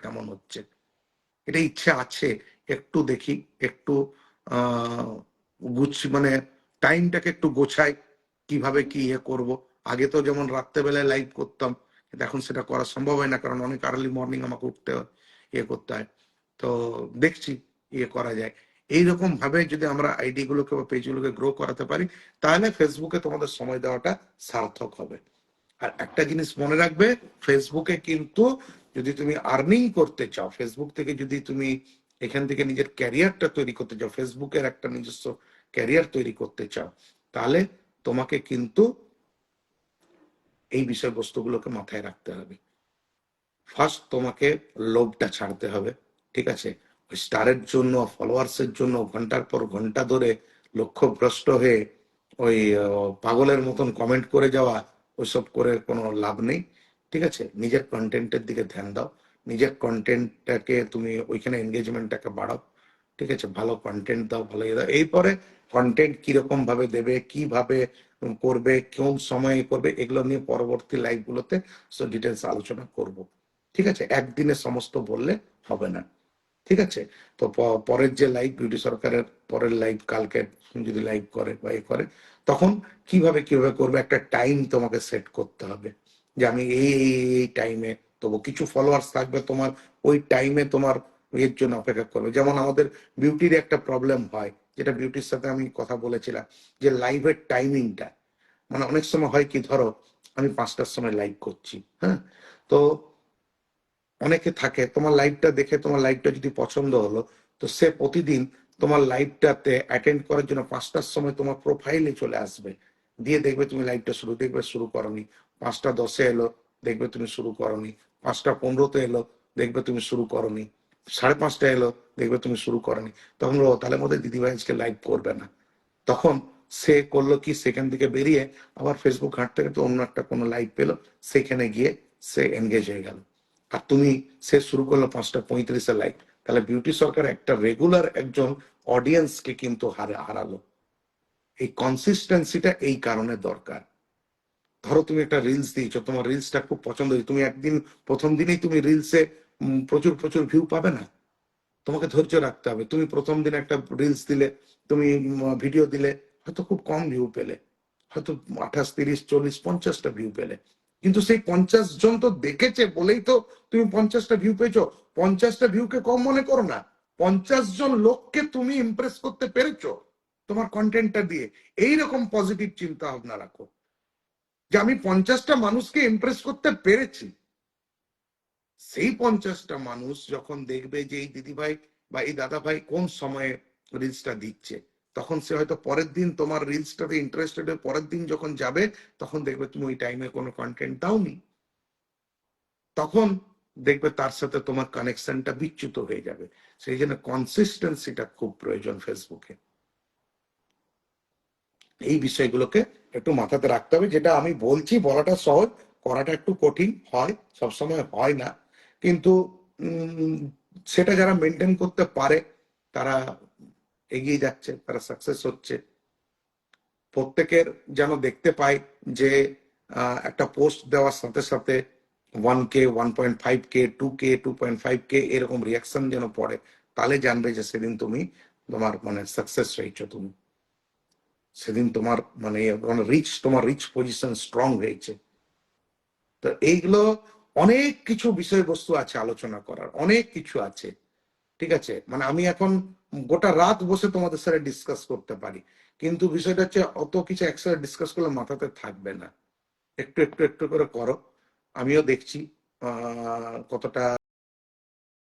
কেমন হচ্ছে, এটা ইচ্ছে আছে একটু দেখি, একটু মানে টাইমটাকে একটু গোছাই, কিভাবে কি ইয়ে করবো। আগে তো যেমন রাত্রেবেলায় লাইভ করতাম, কিন্তু এখন সেটা করা সম্ভব হয় না, কারণ অনেক আর্লি মর্নিং আমাকে উঠতে হয়, ইয়ে করতে হয়। তো দেখছি ইয়ে করা যায়। এইরকম ভাবে যদি আমরা আইডি গুলোকে বা পেজ গুলোকে গ্রো করাতে পারি, তাহলে ফেসবুকে তোমাদের সময় দেওয়াটা সার্থক হবে। আর একটা জিনিস মনে রাখবে, ফেসবুকে কিন্তু যদি তুমি আর্নিং করতে চাও, ফেসবুক থেকে যদি তুমি এখান থেকে নিজের ক্যারিয়ারটা তৈরি করতে চাও, ফেসবুকের একটা নিজস্ব ক্যারিয়ার তৈরি করতে চাও, তাহলে তোমাকে কিন্তু এই বিষয়বস্তুগুলোকে মাথায় রাখতে হবে। ফার্স্ট তোমাকে লোভটা ছাড়তে হবে, ঠিক আছে? ওই স্টারের জন্য, ফলোয়ার্সের জন্য ঘন্টার পর ঘন্টা ধরে লক্ষ্যভ্রষ্ট হয়ে ওই পাগলের মতন কমেন্ট করে যাওয়া, ওইসব করে কোনো লাভ নেই, ঠিক আছে? নিজের কন্টেন্টের দিকে ধ্যান দাও, নিজের কন্টেন্টটাকে তুমি ওইখানে এনগেজমেন্টটাকে বাড়াও, ঠিক আছে? ভালো কন্টেন্ট দাও, ভালো ইয়ে দাও। এরপরে কন্টেন্ট কিরকম ভাবে দেবে, কিভাবে করবে, কোন সময়ে করবে, এগুলো নিয়ে পরবর্তী লাইভ গুলোতে ডিটেলস আলোচনা করব, ঠিক আছে? একদিনে সমস্ত বললে হবে না, ঠিক আছে? তো পরের যে লাইভ, বিউটি সরকারের পরের লাইভ কালকে যদি লাইভ করে বা এ করে, তখন কিভাবে কিভাবে করবে একটা টাইম তোমাকে সেট করতে হবে, যে আমি এই টাইমে, তবু কিছু ফলোয়ার্স থাকবে তোমার ওই টাইমে তোমার এর জন্য অপেক্ষা করবে। যেমন আমাদের বিউটির একটা প্রবলেম হয়, যেটা বিউটির সাথে আমি কথা বলেছিলাম, যে লাইভের টাইমিংটা, মানে অনেক সময় হয় কি, ধরো আমি 5টার সময় লাইভ করছি, হ্যাঁ, তো অনেকে থাকে তোমার লাইভটা দেখে, তোমার লাইভটা যদি পছন্দ হলো, তো সে প্রতিদিন তোমার লাইভটাতে অ্যাটেন্ড করার জন্য 5টার সময় তোমার প্রোফাইলে চলে আসবে, দিয়ে দেখবে তুমি লাইভটা দেখবে শুরু করনি, 5টা 10-এ এলো, দেখবে তুমি শুরু করনি, 5টা 15-তে এলো, দেখবে তুমি শুরু করনি, 5:30 এলো, দেখবে তুমি শুরু করনি। তখন তাহলে মধ্যে দিদিভাই আজকে লাইভ করবে না। তখন সে করলো কি, সেখান থেকে বেরিয়ে আবার ফেসবুক ঘাঁটতে ঘাঁটতে অন্য একটা কোনো লাইভ পেলো, সেখানে গিয়ে সে এনগেজ হয়ে গেল। আর তুমি, সে শুরু করলো 5টা 35-এ লাইভ, তাহলে বিউটি সরকার একটা রেগুলার একজন অডিয়েন্সকে কিন্তু হারালো। এই কনসিস্টেন্সিটা এই কারণে দরকার। ধরো তুমি একটা রিলস দিয়েছো, তোমার রিলসটা খুব পছন্দ হয়েছে, তুমি একদিন প্রথম দিনেই তুমি রিলসে প্রচুর প্রচুর ভিউ পাবে না, তোমাকে ধৈর্য রাখতে হবে। তুমি প্রথম দিন একটা রিলস দিলে, তুমি ভিডিও দিলে, হয়তো খুব কম ভিউ পেলে, হয়তো 28, 30, 40, 50টা ভিউ পেলে, কিন্তু সেই 50 জন তো দেখেছে বলেই তো তুমি 50টা ভিউ পেয়েছো। 50টা ভিউকে কম মনে করো না, 50জন লোককে তুমি ইমপ্রেস করতে পেরেছো তোমার কন্টেন্টটা দিয়ে। এইরকম পজিটিভ চিন্তা ভাবনা রাখো, যে আমি 50টা মানুষকে ইমপ্রেস করতে পেরেছি। সেই 50টা মানুষ যখন দেখবে যে এই দিদি ভাই বা এই দাদা ভাই কোন সময়ে রিলসটা দিচ্ছে, তখন সে হয়তো পরের দিন তোমার রিলসটাতে ইন্টারেস্টেড হয়ে পরের দিন যখন যাবে, তখন দেখবে তুমি ওই টাইমে কোনো কন্টেন্ট দাওনি, তখন দেখবে তার সাথে তোমার কানেকশনটা বিচ্যুত হয়ে যাবে। সেই জন্য কনসিস্টেন্সিটা খুব প্রয়োজন ফেসবুকে। এই বিষয়গুলোকে একটু মাথাতে রাখতে হবে। যেটা আমি বলছি, বলাটা সহজ, করাটা একটু কঠিন হয়, সবসময় হয় না, কিন্তু সেটা যারা মেনটেন করতে পারে তারা এগিয়ে যাচ্ছে, তারা সাকসেস হচ্ছে। প্রত্যেকের যেন দেখতে পাই যে একটা পোস্ট দেওয়ার সাথে সাথে 1K, 1.5K, 2K, 2.5K এরকম রিয়াকশন যেন পড়ে, তাহলে জানবে যে সেদিন তুমি তোমার মানে সাকসেস হয়েছো, তুমি সেদিন তোমার মানে তোমার রিচ পজিশন স্ট্রং হয়েছে। তো এইগুলো অনেক কিছু বিষয়বস্তু আছে আলোচনা করার, অনেক কিছু আছে, ঠিক আছে? মানে আমি এখন গোটা রাত বসে তোমাদের সাথে ডিসকাস করতে পারি, কিন্তু বিষয়টা হচ্ছে অত কিছু একসাথে ডিসকাস করলে মাথাতে থাকবে না। একটু একটু একটু করে করো, আমিও দেখছি কতটা